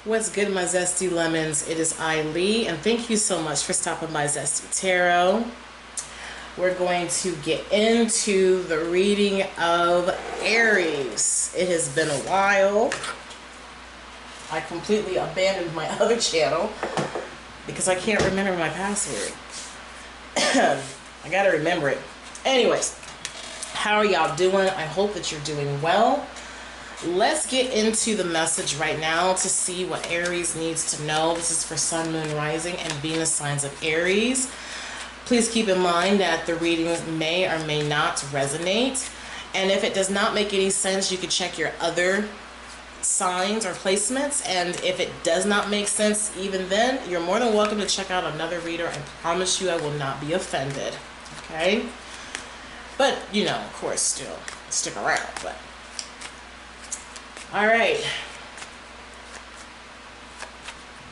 What's good, my zesty lemons? It is I, Lee, and thank you so much for stopping by Zesty Tarot. We're going to get into the reading of Aries. It has been a while. I completely abandoned my other channel because I can't remember my password. I gotta remember it. Anyways, how are y'all doing? I hope that you're doing well. Let's get into the message right now to see what Aries needs to know. This is for Sun, Moon, Rising, and Venus signs of Aries. Please keep in mind that the readings may or may not resonate. And if it does not make any sense, you can check your other signs or placements. And if it does not make sense even then, you're more than welcome to check out another reader. I promise you I will not be offended. Okay? But, you know, of course, still stick around. But all right.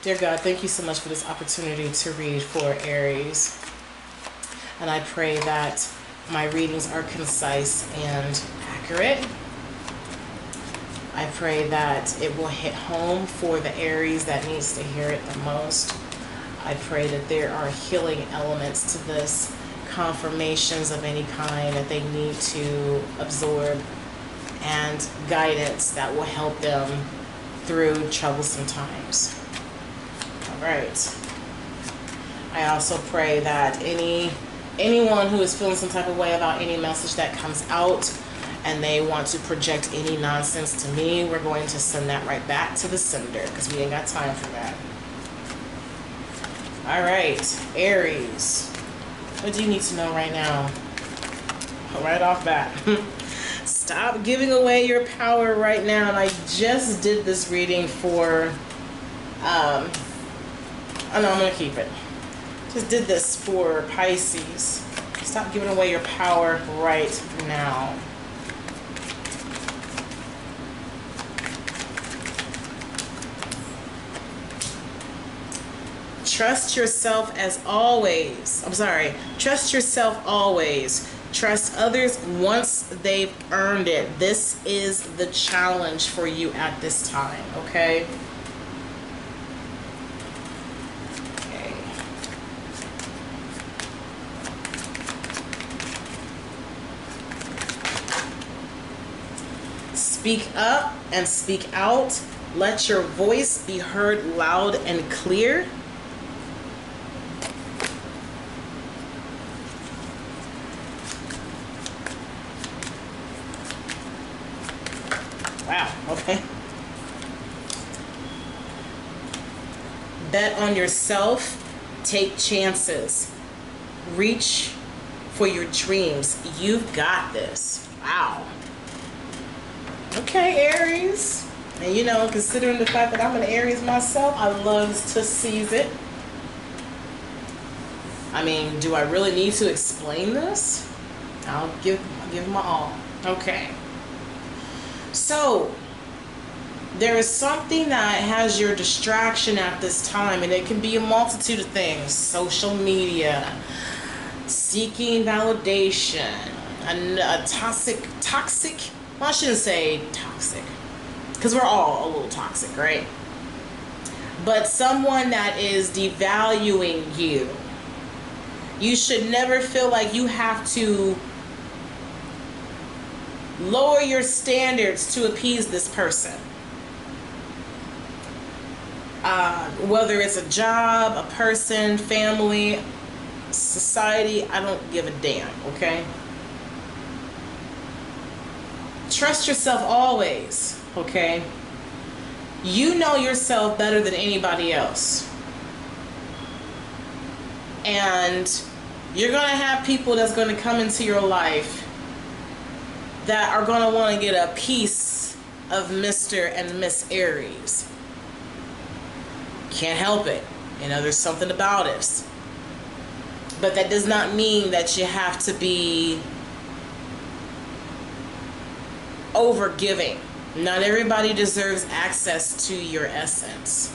Dear God, thank you so much for this opportunity to read for Aries. And I pray that my readings are concise and accurate. I pray that it will hit home for the Aries that needs to hear it the most. I pray that there are healing elements to this, confirmations of any kind that they need to absorb, and guidance that will help them through troublesome times. All right. I also pray that anyone who is feeling some type of way about any message that comes out and they want to project any nonsense to me, we're going to send that right back to the sender because we ain't got time for that. All right, Aries. What do you need to know right now? Right off bat. Stop giving away your power right now. And I just did this reading for, oh no, I'm going to keep it. Just did this for Pisces. Stop giving away your power right now. Trust yourself as always. I'm sorry. Trust yourself always. Trust others once they've earned it. This is the challenge for you at this time, okay? Okay. Speak up and speak out. Let your voice be heard loud and clear. Wow, okay. Bet on yourself. Take chances. Reach for your dreams. You've got this. Wow. Okay, Aries. And you know, considering the fact that I'm an Aries myself, I love to seize it. I mean, do I really need to explain this? I'll give my all. Okay. So, there is something that has your distraction at this time, and it can be a multitude of things. Social media, seeking validation, a toxic, well, I shouldn't say toxic, because we're all a little toxic, right? But someone that is devaluing you. You should never feel like you have to lower your standards to appease this person. Whether it's a job, a person, family, society, I don't give a damn, okay? Trust yourself always, okay? You know yourself better than anybody else. And you're going to have people that's going to come into your life that are going to want to get a piece of Mr. and Miss Aries. Can't help it. You know, there's something about us. But that does not mean that you have to be over-giving. Not everybody deserves access to your essence.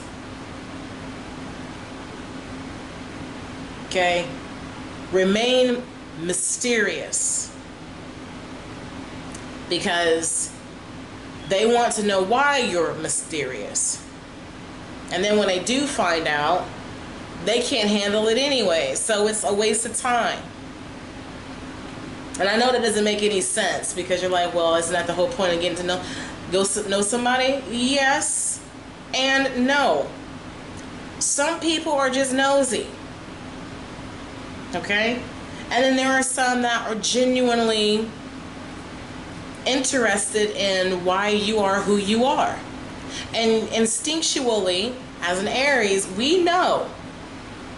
Okay? Remain mysterious. Because they want to know why you're mysterious. And then when they do find out, they can't handle it anyway. So it's a waste of time. And I know that doesn't make any sense, because you're like, well, isn't that the whole point of getting to know somebody? Yes and no. Some people are just nosy. Okay? And then there are some that are genuinely interested in why you are who you are. And instinctually, as an Aries, we know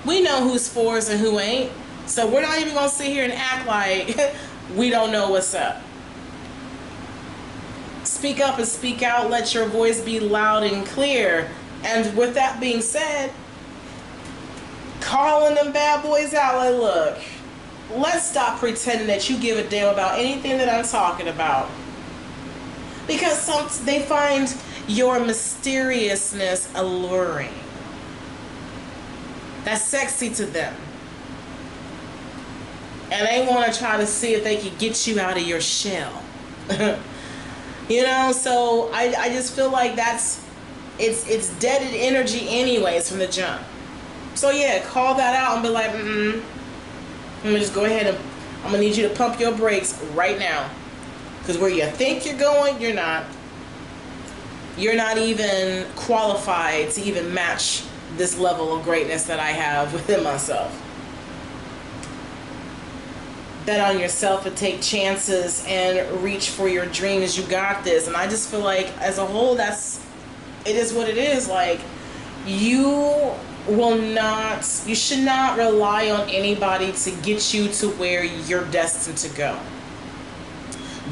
who's fours and who ain't. So we're not even going to sit here and act like we don't know what's up. Speak up and speak out. Let your voice be loud and clear. And with that being said, calling them bad boys out, like, look, let's stop pretending that you give a damn about anything that I'm talking about. Because they find your mysteriousness alluring. That's sexy to them. And they want to try to see if they can get you out of your shell. You know, so I just feel like it's deaded energy anyways from the jump. So yeah, call that out and be like, I'm gonna just go ahead and I'm gonna need you to pump your brakes right now. Because where you think you're going, you're not. You're not even qualified to even match this level of greatness that I have within myself. Bet on yourself and take chances and reach for your dreams. You got this. And I just feel like as a whole, it is what it is. Like, you should not rely on anybody to get you to where you're destined to go.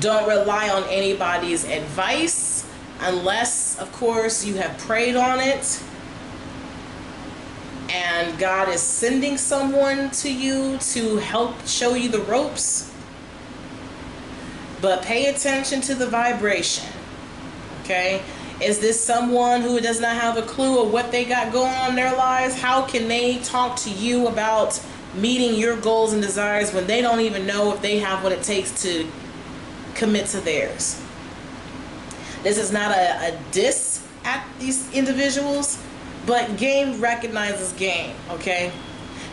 Don't rely on anybody's advice unless, of course, you have prayed on it and God is sending someone to you to help show you the ropes. But pay attention to the vibration. Okay? Is this someone who does not have a clue of what they got going on in their lives? How can they talk to you about meeting your goals and desires when they don't even know if they have what it takes to commit to theirs? This is not a diss at these individuals, but game recognizes game, okay?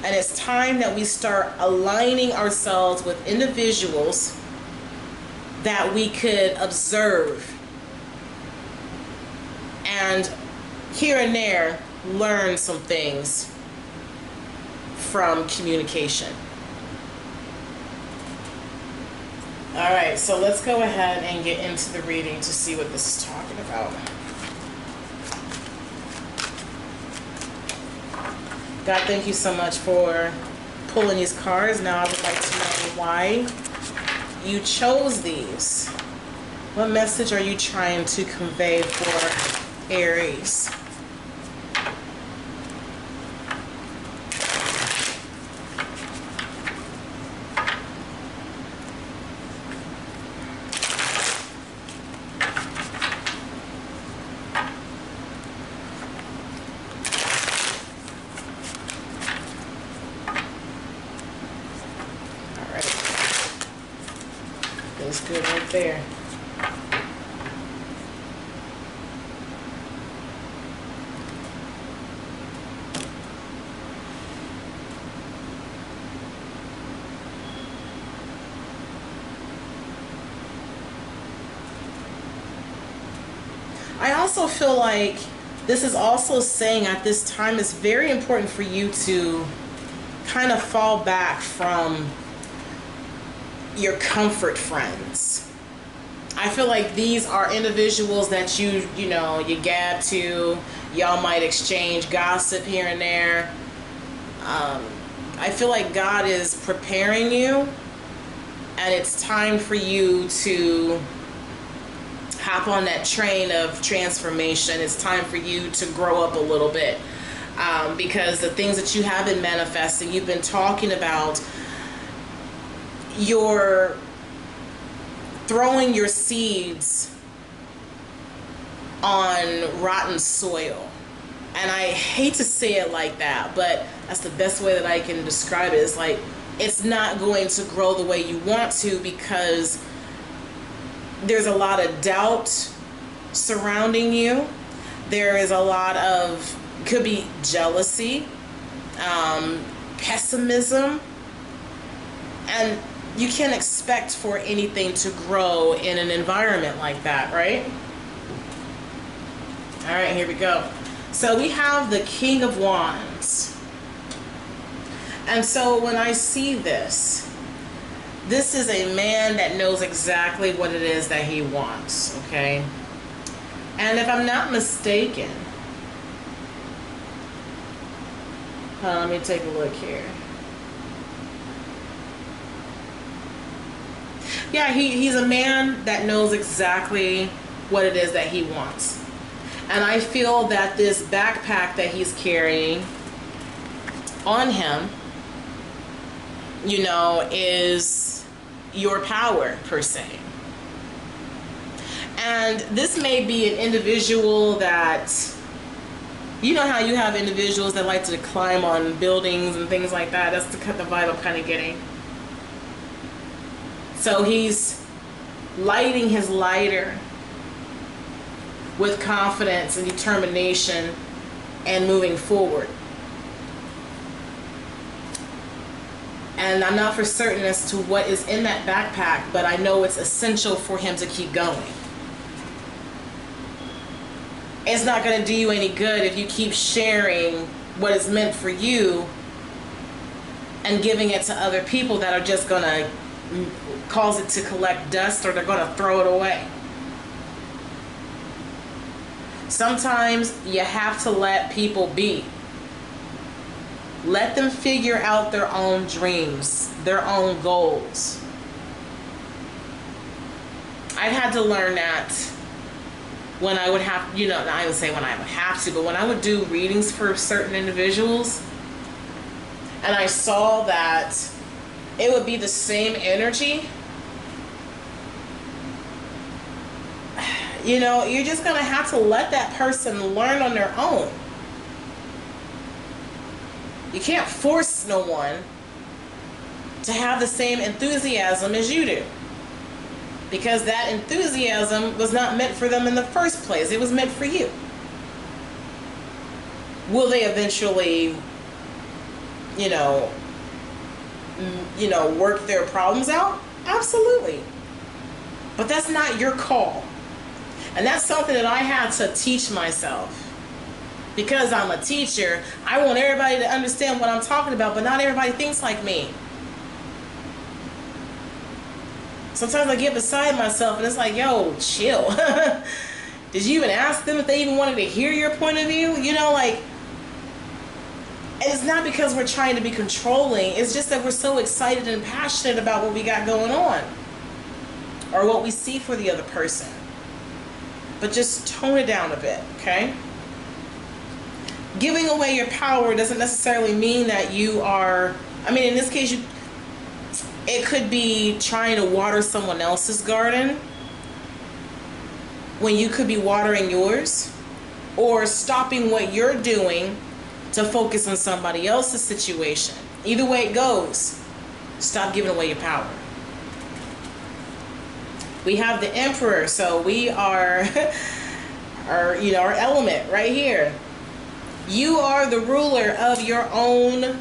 And it's time that we start aligning ourselves with individuals that we could observe and here and there learn some things from communication. Alright, so let's go ahead and get into the reading to see what this is talking about. God, thank you so much for pulling these cards. Now I would like to know why you chose these. What message are you trying to convey for Aries? Feels good right there. I also feel like this is also saying at this time it's very important for you to kind of fall back from your comfort friends. I feel like these are individuals that you gab to. Y'all might exchange gossip here and there. I feel like God is preparing you, and it's time for you to hop on that train of transformation. It's time for you to grow up a little bit, because the things that you have been manifesting, you've been talking about, you're throwing your seeds on rotten soil. And I hate to say it like that, but that's the best way that I can describe it. It's like it's not going to grow the way you want to, because there's a lot of doubt surrounding you. There is a lot of Could be jealousy, pessimism, and you can't expect for anything to grow in an environment like that, right? All right, here we go. So we have the King of Wands. And so when I see this, this is a man that knows exactly what it is that he wants, okay? And if I'm not mistaken, let me take a look here. Yeah, he's a man that knows exactly what it is that he wants. And I feel that this backpack that he's carrying on him, you know, is your power per se. And this may be an individual that, you know how you have individuals that like to climb on buildings and things like that. That's the vibe I'm kind of getting. So he's lighting his lighter with confidence and determination and moving forward. And I'm not for certain as to what is in that backpack, but I know it's essential for him to keep going. It's not going to do you any good if you keep sharing what is meant for you and giving it to other people that are just going to cause it to collect dust, or they're going to throw it away. Sometimes you have to let people be. Let them figure out their own dreams, their own goals. I've had to learn that when I would have, you know, I would say when I would have to, but when I would do readings for certain individuals, and I saw that it would be the same energy, you know, you're just going to have to let that person learn on their own. You can't force no one to have the same enthusiasm as you do, because that enthusiasm was not meant for them in the first place. It was meant for you. Will they eventually, you know, work their problems out? Absolutely. But that's not your call. And that's something that I had to teach myself. Because I'm a teacher, I want everybody to understand what I'm talking about, but not everybody thinks like me. Sometimes I get beside myself and it's like, yo, chill. Did you even ask them if they even wanted to hear your point of view? You know, like, and it's not because we're trying to be controlling. It's just that we're so excited and passionate about what we got going on, or what we see for the other person. But just tone it down a bit, okay? Giving away your power doesn't necessarily mean that you are, I mean, in this case, it could be trying to water someone else's garden when you could be watering yours, or stopping what you're doing to focus on somebody else's situation. Either way it goes, stop giving away your power. We have the Emperor, so we are our element right here. You are the ruler of your own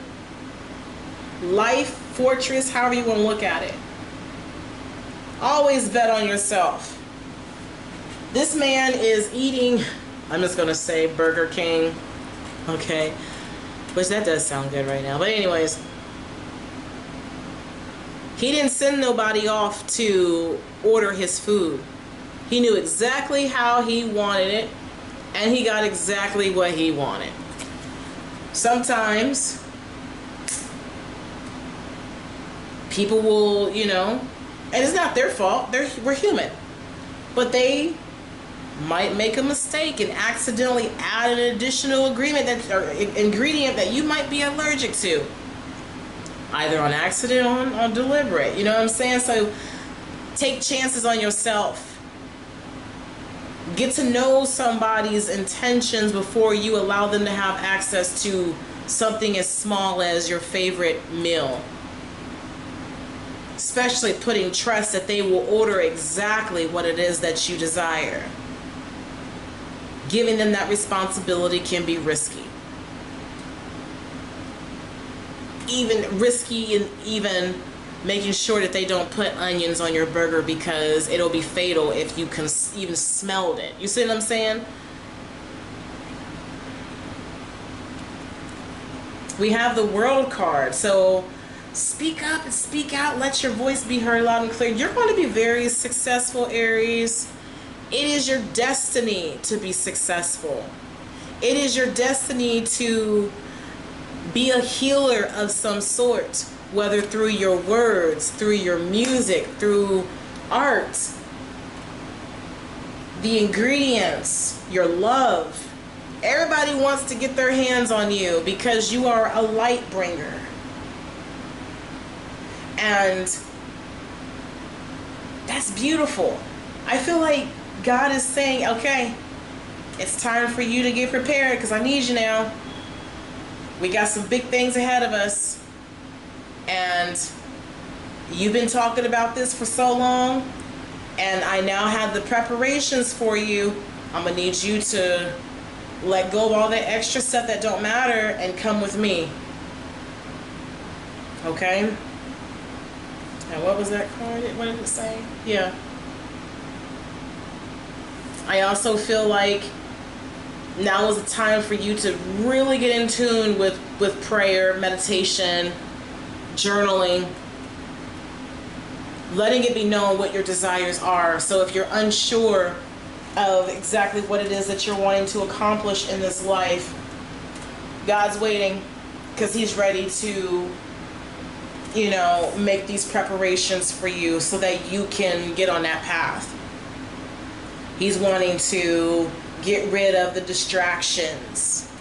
life, fortress, however you want to look at it. Always bet on yourself. This man is eating, I'm just going to say Burger King, okay, which that does sound good right now. But anyways, he didn't send nobody off to order his food. He knew exactly how he wanted it, and he got exactly what he wanted. Sometimes people will, and it's not their fault. We're human. But they might make a mistake and accidentally add an additional ingredient that you might be allergic to. Either on accident or on deliberate. You know what I'm saying? So take chances on yourself. Get to know somebody's intentions before you allow them to have access to something as small as your favorite meal. Especially putting trust that they will order exactly what it is that you desire. giving them that responsibility can be risky. Even risky in even making sure that they don't put onions on your burger, because it'll be fatal if you can even smelled it. You see what I'm saying? We have the World card. So speak up and speak out. Let your voice be heard loud and clear. You're going to be very successful, Aries. It is your destiny to be successful. It is your destiny to be a healer of some sort, whether through your words, through your music, through art, the ingredients, your love. Everybody wants to get their hands on you because you are a light bringer. And that's beautiful. I feel like God is saying, okay, it's time for you to get prepared, because I need you now. We got some big things ahead of us. And you've been talking about this for so long, and I now have the preparations for you. I'm gonna need you to let go of all that extra stuff that don't matter and come with me. Okay? And what was that card? What did it say? Yeah. I also feel like now is the time for you to really get in tune with prayer, meditation, journaling, letting it be known what your desires are. So if you're unsure of exactly what it is that you're wanting to accomplish in this life, God's waiting, because He's ready to, you know, make these preparations for you so that you can get on that path. He's wanting to get rid of the distractions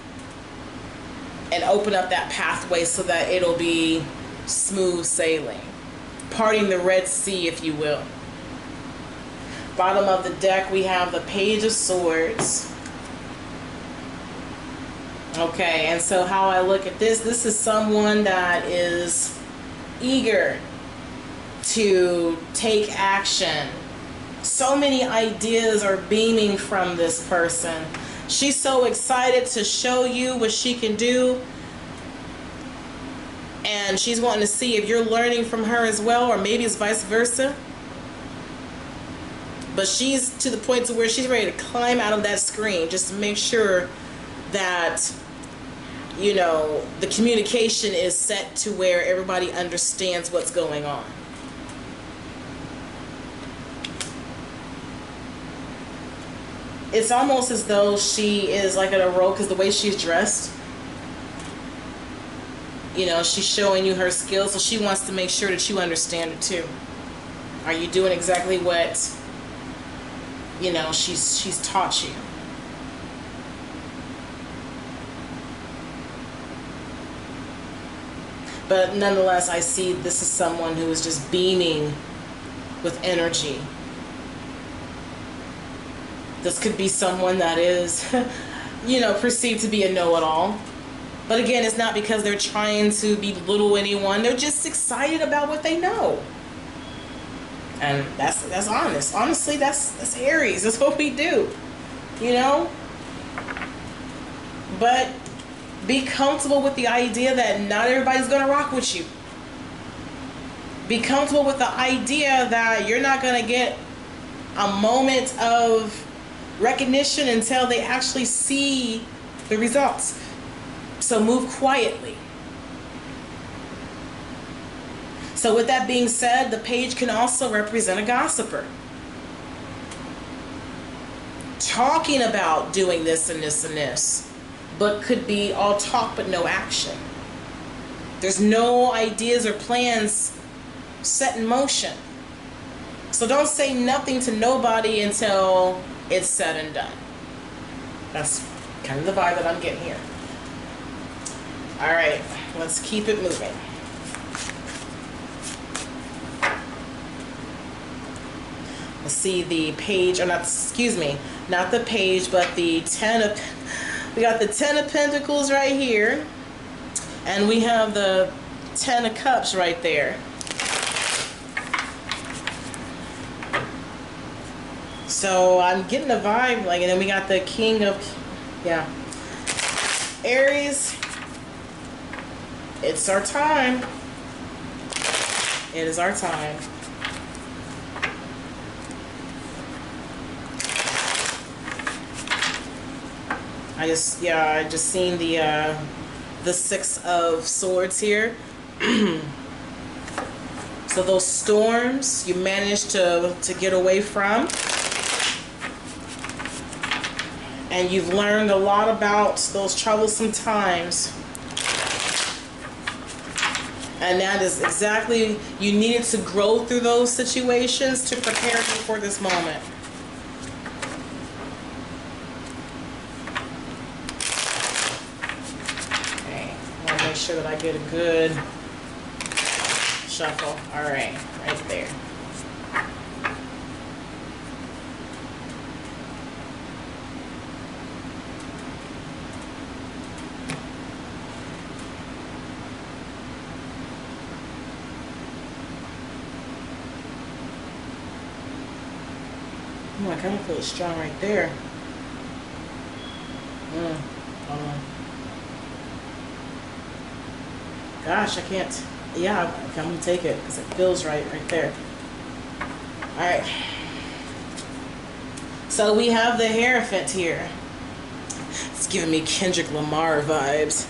and open up that pathway so that it'll be smooth sailing. Parting the Red Sea, if you will. Bottom of the deck, we have the Page of Swords. Okay, and so how I look at this is someone that is eager to take action. So many ideas are beaming from this person. She's so excited to show you what she can do. And she's wanting to see if you're learning from her as well, or maybe it's vice versa. But she's to the point to where she's ready to climb out of that screen just to make sure that, you know, the communication is set to where everybody understands what's going on. It's almost as though she is like in a role, because the way she's dressed, you know, she's showing you her skills, so she wants to make sure that you understand it too. Are you doing exactly what, you know, she's taught you? But nonetheless, I see this is someone who is just beaming with energy. This could be someone that is, you know, perceived to be a know-it-all. But again, it's not because they're trying to belittle anyone. They're just excited about what they know. And that's honest. Honestly, that's Aries. That's what we do. You know? But be comfortable with the idea that not everybody's going to rock with you. Be comfortable with the idea that you're not going to get a moment of recognition until they actually see the results. So move quietly. So with that being said, the page can also represent a gossiper. Talking about doing this and this and this, but could be all talk but no action. There's no ideas or plans set in motion. So don't say nothing to nobody until it's said and done. That's kind of the vibe that I'm getting here. All right, let's keep it moving. Let's see the page, or not, excuse me, not the page, but the we got the 10 of Pentacles right here, and we have the 10 of Cups right there. So I'm getting a vibe, like, and then we got the king of, yeah. Aries, it's our time. It is our time. I just seen the Six of Swords here. So those storms you managed to get away from, and you've learned a lot about those troublesome times. And that is exactly, you needed to grow through those situations to prepare you for this moment. Okay, I want to make sure that I get a good shuffle. All right, right there. Oh, I kind of feel it strong right there. Hold on. Gosh, I can't. Yeah, I'm gonna take it because it feels right there. All right. So we have the Hierophant here. It's giving me Kendrick Lamar vibes.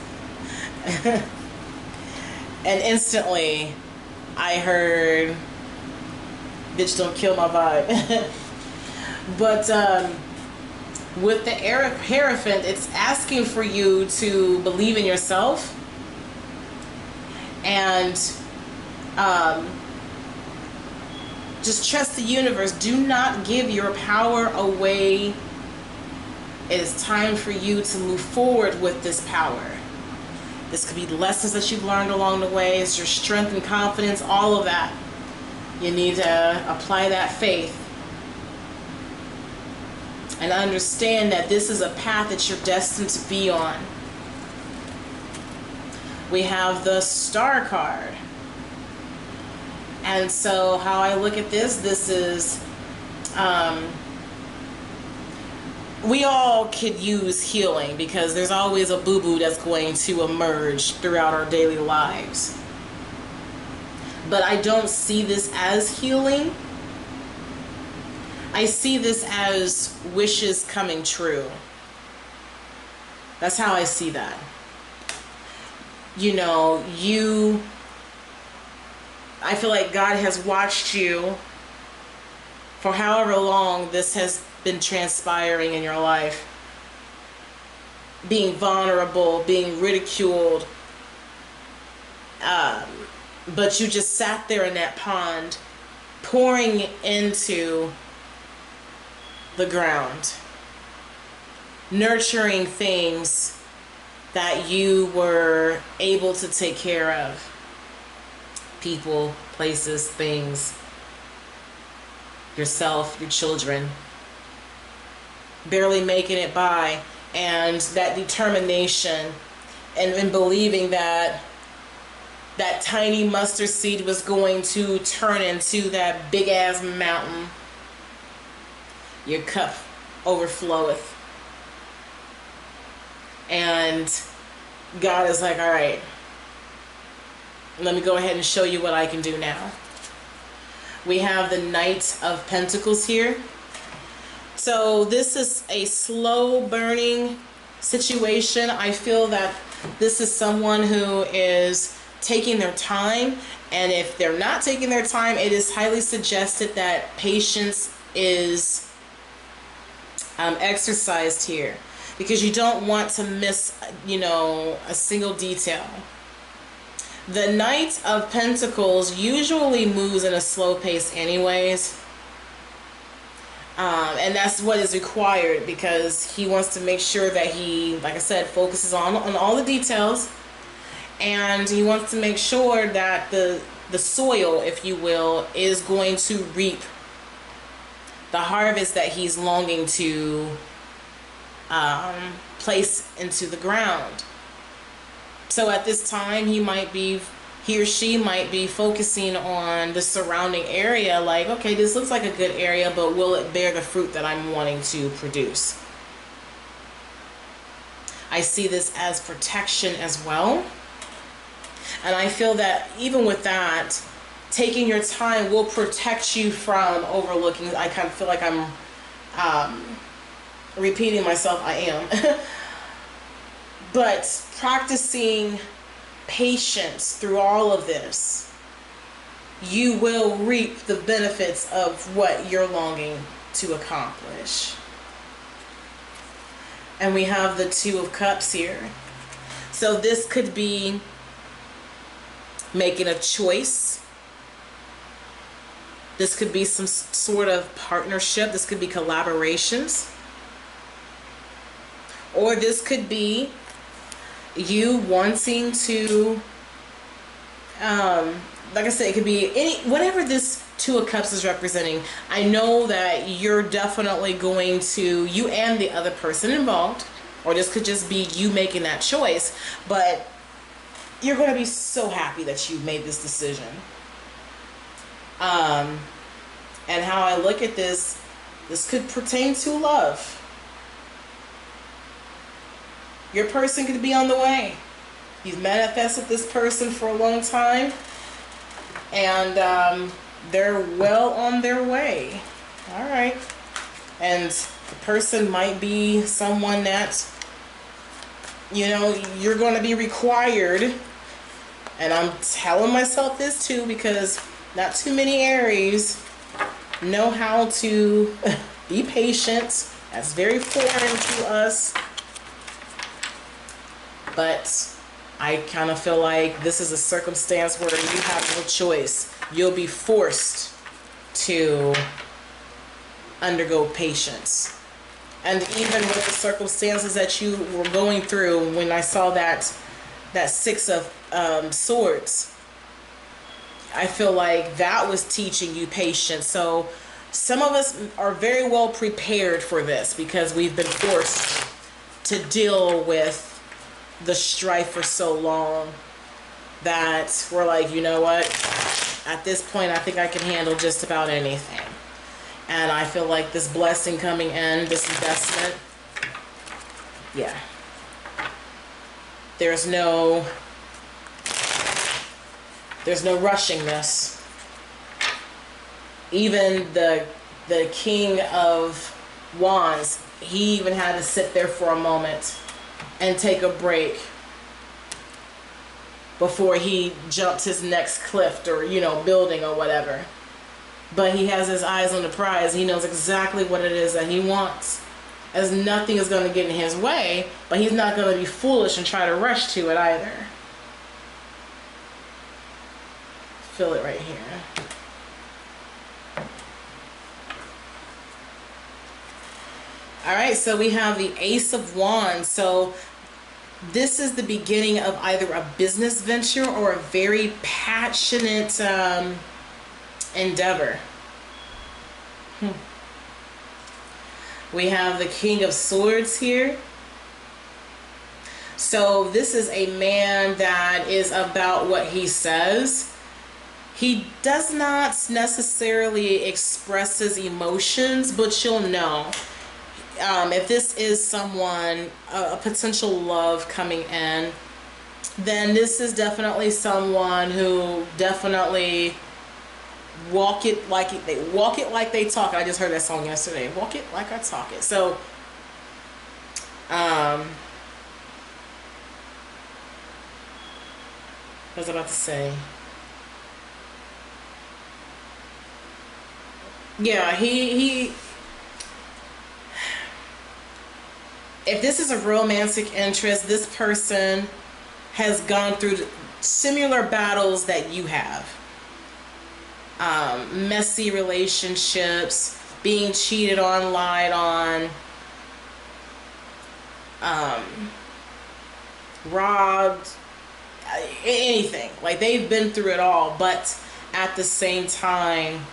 And instantly, I heard, "Bitch, don't kill my vibe." But with the Hierophant, it's asking for you to believe in yourself and just trust the universe. Do not give your power away. It is time for you to move forward with this power. This could be lessons that you've learned along the way. It's your strength and confidence, all of that. You need to apply that faith and understand that this is a path that you're destined to be on. We have the Star card. And so how I look at this is, we all could use healing because there's always a boo-boo that's going to emerge throughout our daily lives. But I don't see this as healing. I see this as wishes coming true. That's how I see that. You know, I feel like God has watched you for however long this has been transpiring in your life. Being vulnerable, being ridiculed. But you just sat there in that pond, pouring into the ground, nurturing things that you were able to take care of. People, places, things, yourself, your children, barely making it by, and that determination and believing that that tiny mustard seed was going to turn into that big ass mountain. Your cup overfloweth. And God is like, all right, let me go ahead and show you what I can do now. We have the Knight of Pentacles here. So this is a slow burning situation. I feel that this is someone who is taking their time. And if they're not taking their time, it is highly suggested that patience is exercised here, because you don't want to miss, you know, a single detail. The Knight of Pentacles usually moves in a slow pace anyways, and that's what is required, because he wants to make sure that he, like I said, focuses on all the details, and he wants to make sure that the soil, if you will, is going to reap the harvest that he's longing to place into the ground. So at this time, he might be he or she might be focusing on the surrounding area, like, okay, this looks like a good area, but will it bear the fruit that I'm wanting to produce? I see this as protection as well. And I feel that even with that, taking your time will protect you from overlooking. I kind of feel like I'm repeating myself. I am. But practicing patience through all of this, you will reap the benefits of what you're longing to accomplish. And we have the Two of Cups here. So this could be making a choice. This could be some sort of partnership. This could be collaborations. Or this could be you wanting to, like I said, it could be whatever this Two of Cups is representing. I know that you're definitely going to, you and the other person involved, or this could just be you making that choice, but you're going to be so happy that you made this decision. And how I look at this could pertain to love. Your person could be on the way. You've manifested this person for a long time, and they're well on their way. All right. And the person might be someone that, you know, you're going to be required. And I'm telling myself this too, because not too many Aries know how to be patient. That's very foreign to us. But I kind of feel like this is a circumstance where you have no choice. You'll be forced to undergo patience. And even with the circumstances that you were going through, when I saw that Six of Swords, I feel like that was teaching you patience. So some of us are very well prepared for this because we've been forced to deal with the strife for so long that we're like, you know what, at this point I think I can handle just about anything. And I feel like this blessing coming in, this investment, yeah, there's no rushing this. Even the King of Wands, he even had to sit there for a moment and take a break before he jumped his next cliff or, you know, building or whatever. But he has his eyes on the prize. He knows exactly what it is that he wants, as nothing is going to get in his way, but he's not going to be foolish and try to rush to it either. Feel it right here. All right, so we have the Ace of Wands. So this is the beginning of either a business venture or a very passionate endeavor. We have the King of Swords here. So this is a man that is about what he says. He does not necessarily express his emotions, but you'll know. If this is someone, a potential love coming in, then this is definitely someone who definitely walk it like they talk. I just heard that song yesterday. Walk it like I talk it. So, what was I about to say? Yeah, he if this is a romantic interest, this person has gone through similar battles that you have. Messy relationships, being cheated on, lied on, robbed, anything. Like, they've been through it all, but at the same time,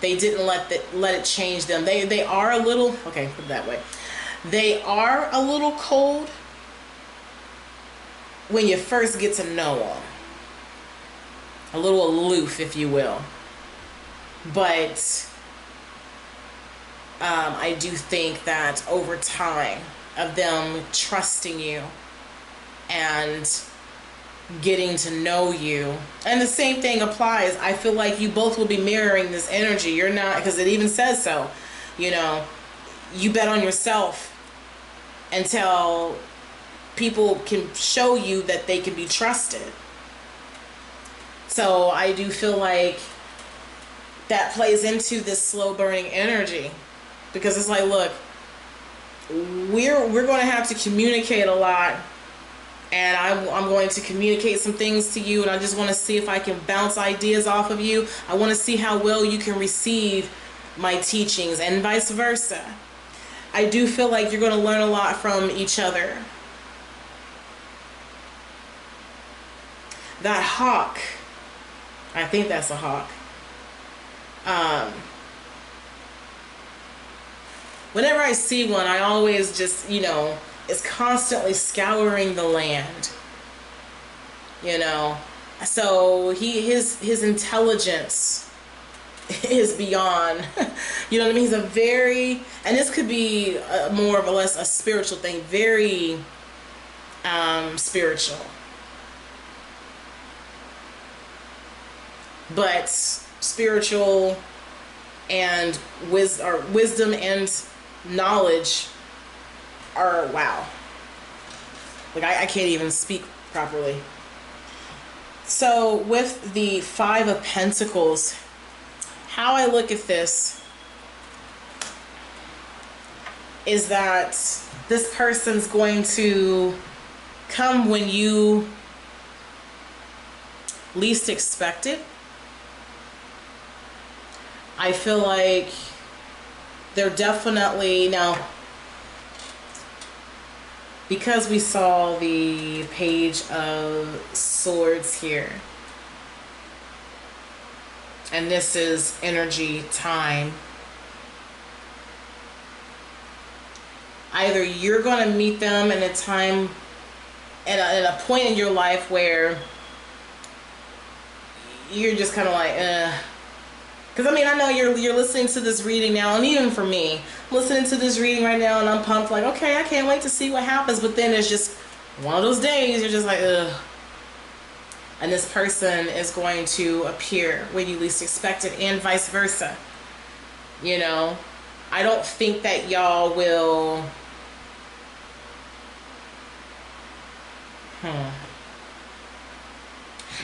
they didn't let it change them. They are a little, okay, put it that way. They are a little cold when you first get to know them. a little aloof, if you will. But I do think that over time of them trusting you and getting to know you, and the same thing applies, I feel like you both will be mirroring this energy. You're not, because it even says so, you know, you bet on yourself until people can show you that they can be trusted. So I do feel like that plays into this slow burning energy, because it's like, look, we're going to have to communicate a lot, and I'm going to communicate some things to you, and I just want to see if I can bounce ideas off of you. I want to see how well you can receive my teachings, and vice versa. I do feel like you're going to learn a lot from each other. That hawk, I think that's a hawk. Whenever I see one, I always just, you know, is constantly scouring the land, you know. So his intelligence is beyond, you know what I mean? He's a very, and this could be more or less a spiritual thing, very spiritual. But spiritual and wisdom and knowledge are, wow. Like I can't even speak properly. So with the Five of Pentacles, how I look at this is that this person's going to come when you least expect it. I feel like they're definitely, now, because we saw the Page of Swords here, and this is energy, time, either you're going to meet them in a time, at a point in your life where you're just kind of like, because I mean, I know you're listening to this reading now, and even for me, I'm listening to this reading right now, and I'm pumped, like, okay, I can't wait to see what happens. But then it's just one of those days you're just like, ugh. And this person is going to appear when you least expect it, and vice versa. You know, I don't think that y'all will.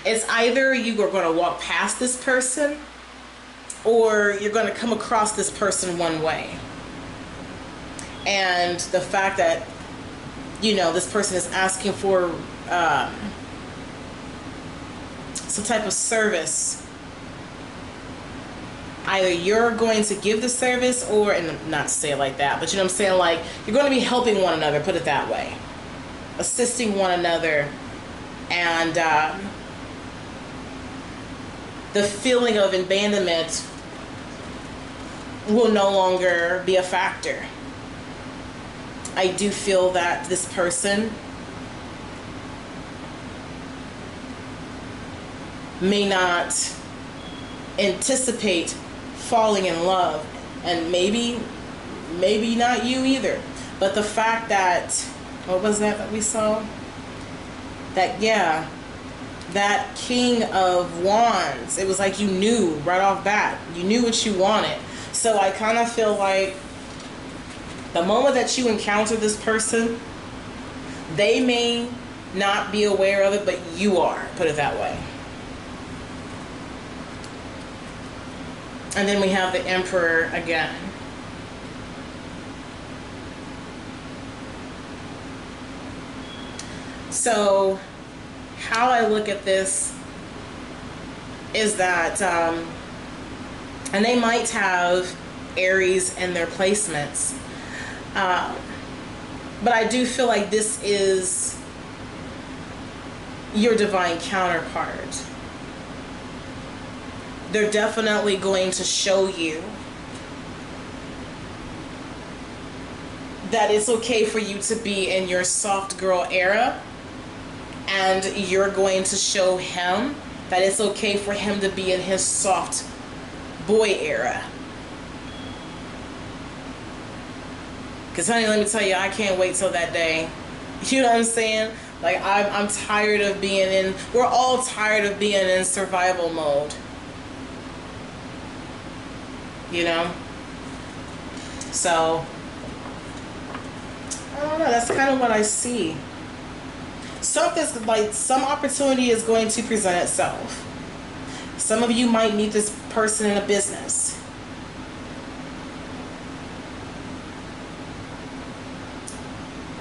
It's either you are going to walk past this person, or you're going to come across this person one way. And the fact that, you know, this person is asking for some type of service, either you're going to give the service, or, and not to say it like that, but you know what I'm saying, like, you're going to be helping one another, put it that way, assisting one another, and the feeling of abandonment will no longer be a factor. I do feel that this person may not anticipate falling in love, and maybe not you either, but the fact that, what was that we saw? That, yeah, that King of Wands, it was like you knew right off bat, you knew what you wanted. So I kind of feel like the moment that you encounter this person, they may not be aware of it, but you are, put it that way. And then we have the Emperor again. So how I look at this is that, and they might have Aries in their placements, but I do feel like this is your divine counterpart. They're definitely going to show you that it's okay for you to be in your soft girl era, and you're going to show him that it's okay for him to be in his soft boy era. Because honey, let me tell you, I can't wait till that day. You know what I'm saying? Like, I'm tired of being in, we're all tired of being in survival mode. You know? So, I don't know, that's kind of what I see. Something's like, some opportunity is going to present itself. Some of you might meet this person in a business.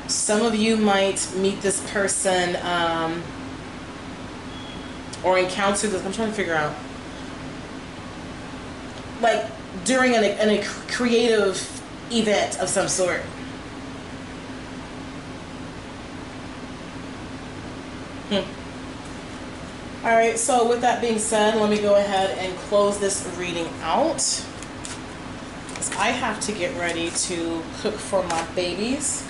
Some of you might meet this person or encounter this. I'm trying to figure out. Like during a creative event of some sort. Alright, so with that being said, let me go ahead and close this reading out. Because I have to get ready to cook for my babies.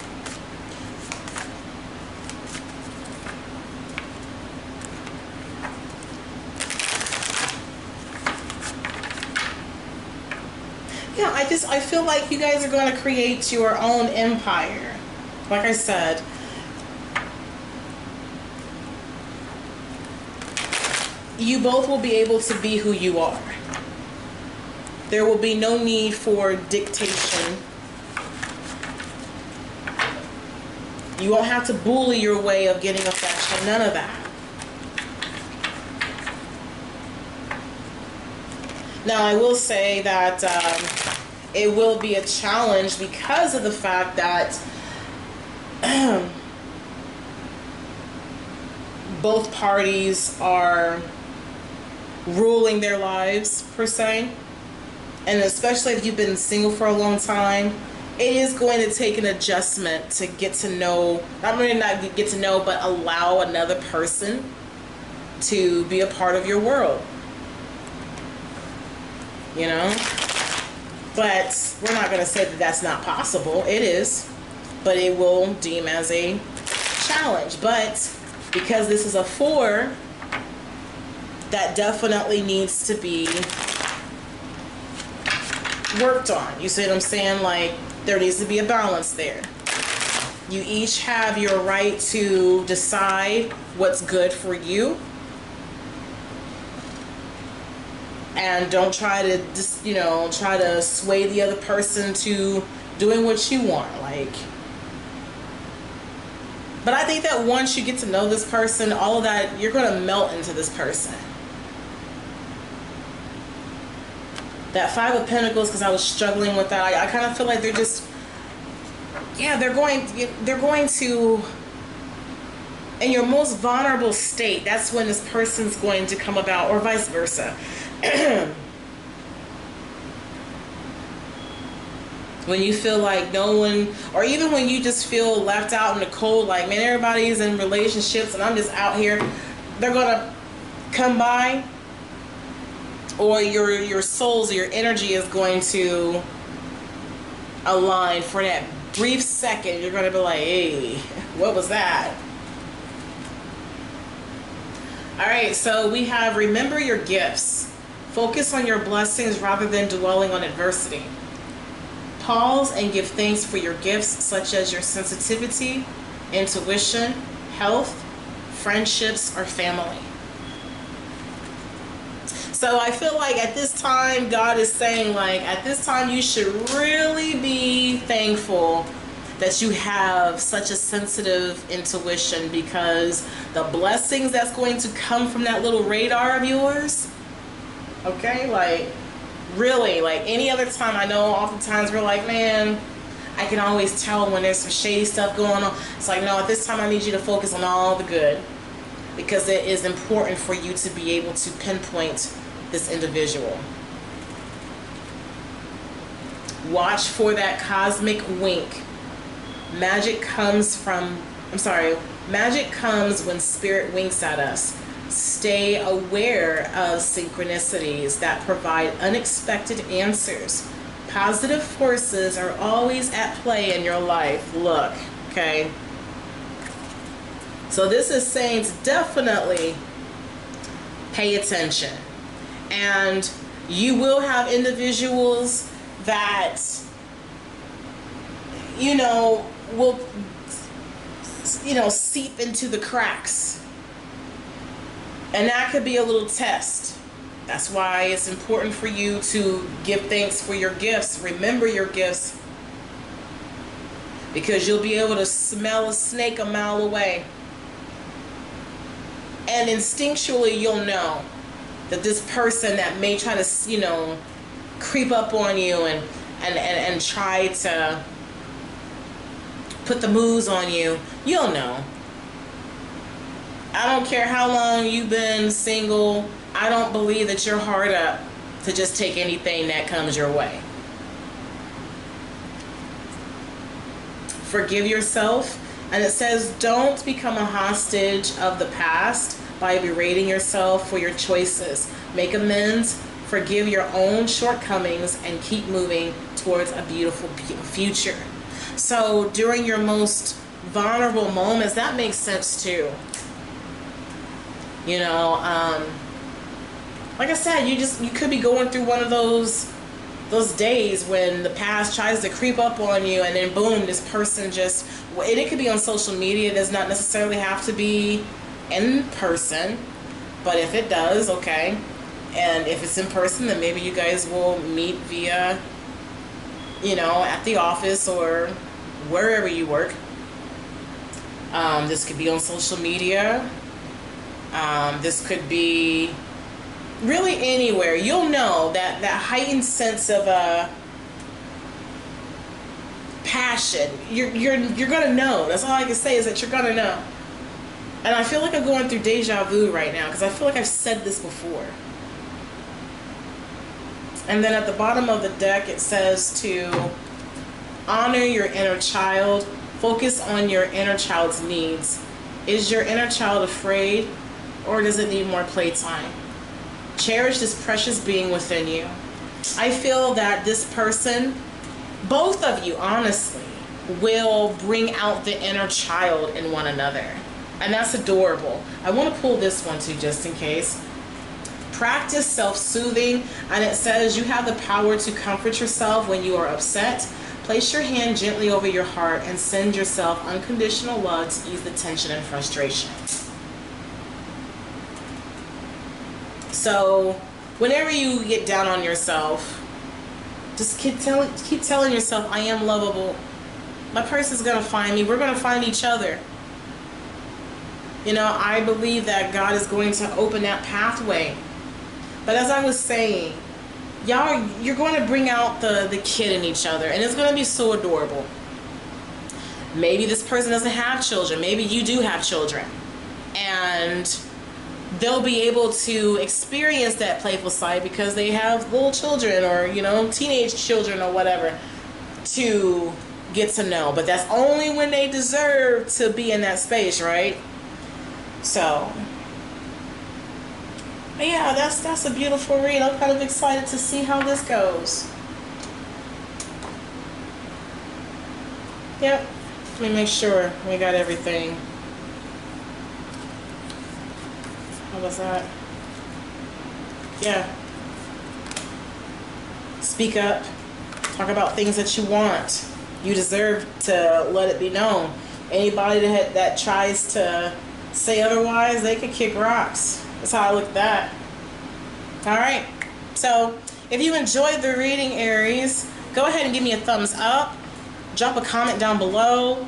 Yeah, I feel like you guys are going to create your own empire. Like I said, you both will be able to be who you are. There will be no need for dictation. You won't have to bully your way of getting affection. None of that. Now, I will say that it will be a challenge because of the fact that both parties are ruling their lives, per se. And especially if you've been single for a long time, it is going to take an adjustment to get to know, not really not get to know, but allow another person to be a part of your world. You know? But we're not going to say that that's not possible. It is. But it will deem as a challenge. But because this is a 4, that definitely needs to be worked on. You see what I'm saying? Like, there needs to be a balance there. You each have your right to decide what's good for you. And don't try to just, you know, try to sway the other person to doing what you want. Like, but I think that once you get to know this person, all of that, you're going to melt into this person. That 5 of Pentacles, because I was struggling with that, I kind of feel like they're just, yeah, they're going to, in your most vulnerable state, that's when this person's going to come about, or vice versa. When you feel like no one, or even when you just feel left out in the cold, like, man, everybody's in relationships and I'm just out here, they're gonna come by, or your souls, your energy is going to align for that brief second. You're gonna be like, hey, what was that? All right, so we have remember your gifts. Focus on your blessings rather than dwelling on adversity. Pause and give thanks for your gifts, such as your sensitivity, intuition, health, friendships, or family. So I feel like at this time, God is saying, like, at this time you should really be thankful that you have such a sensitive intuition, because the blessings that's going to come from that little radar of yours, okay, like, really, like any other time, I know oftentimes we're like, man, I can always tell when there's some shady stuff going on. It's like, no, at this time I need you to focus on all the good, because it is important for you to be able to pinpoint this individual. Watch for that cosmic wink. Magic comes when spirit winks at us. Stay aware of synchronicities that provide unexpected answers. Positive forces are always at play in your life. Look, okay? So this is saying to definitely pay attention. And you will have individuals that, you know, will, you know, seep into the cracks. And that could be a little test. That's why it's important for you to give thanks for your gifts. Remember your gifts. Because you'll be able to smell a snake a mile away. And instinctually you'll know that this person that may try to, you know, creep up on you and try to put the moves on you, you'll know. I don't care how long you've been single, I don't believe that you're hard up to just take anything that comes your way. Forgive yourself. And it says, don't become a hostage of the past by berating yourself for your choices. Make amends, forgive your own shortcomings, and keep moving towards a beautiful future. So during your most vulnerable moments, that makes sense too. You know, like I said, you could be going through one of those days when the past tries to creep up on you, and then boom, this person just, and it could be on social media. It does not necessarily have to be in person, but if it does, okay. And if it's in person, then maybe you guys will meet via, you know, at the office or wherever you work. This could be on social media. This could be really anywhere. You'll know that heightened sense of passion. You're gonna know. That's all I can say, is that you're gonna know. And I feel like I'm going through deja vu right now, because I feel like I've said this before. And then at the bottom of the deck it says to honor your inner child. Focus on your inner child's needs. Is your inner child afraid, or does it need more playtime? Cherish this precious being within you. I feel that this person, both of you honestly, will bring out the inner child in one another. And that's adorable. I want to pull this one too, just in case. Practice self-soothing, and it says you have the power to comfort yourself when you are upset. Place your hand gently over your heart and send yourself unconditional love to ease the tension and frustration. So whenever you get down on yourself, just keep telling yourself, I am lovable. My person's gonna find me. We're gonna find each other. You know, I believe that God is going to open that pathway. But as I was saying, you're going to bring out the kid in each other, and it's going to be so adorable. Maybe this person doesn't have children. Maybe you do have children. And they'll be able to experience that playful side because they have little children, or, you know, teenage children or whatever, to get to know. But that's only when they deserve to be in that space, right? So, yeah, that's a beautiful read. I'm kind of excited to see how this goes. Yep. Let me make sure we got everything. How was that? Yeah. Speak up. Talk about things that you want. You deserve to let it be known. Anybody that tries to say otherwise, they could kick rocks. That's how I look at that. Alright, so if you enjoyed the reading, Aries, go ahead and give me a thumbs up. Drop a comment down below.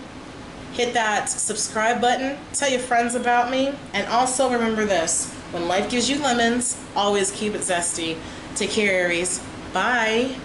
Hit that subscribe button. Tell your friends about me. And also remember this. When life gives you lemons, always keep it zesty. Take care, Aries. Bye.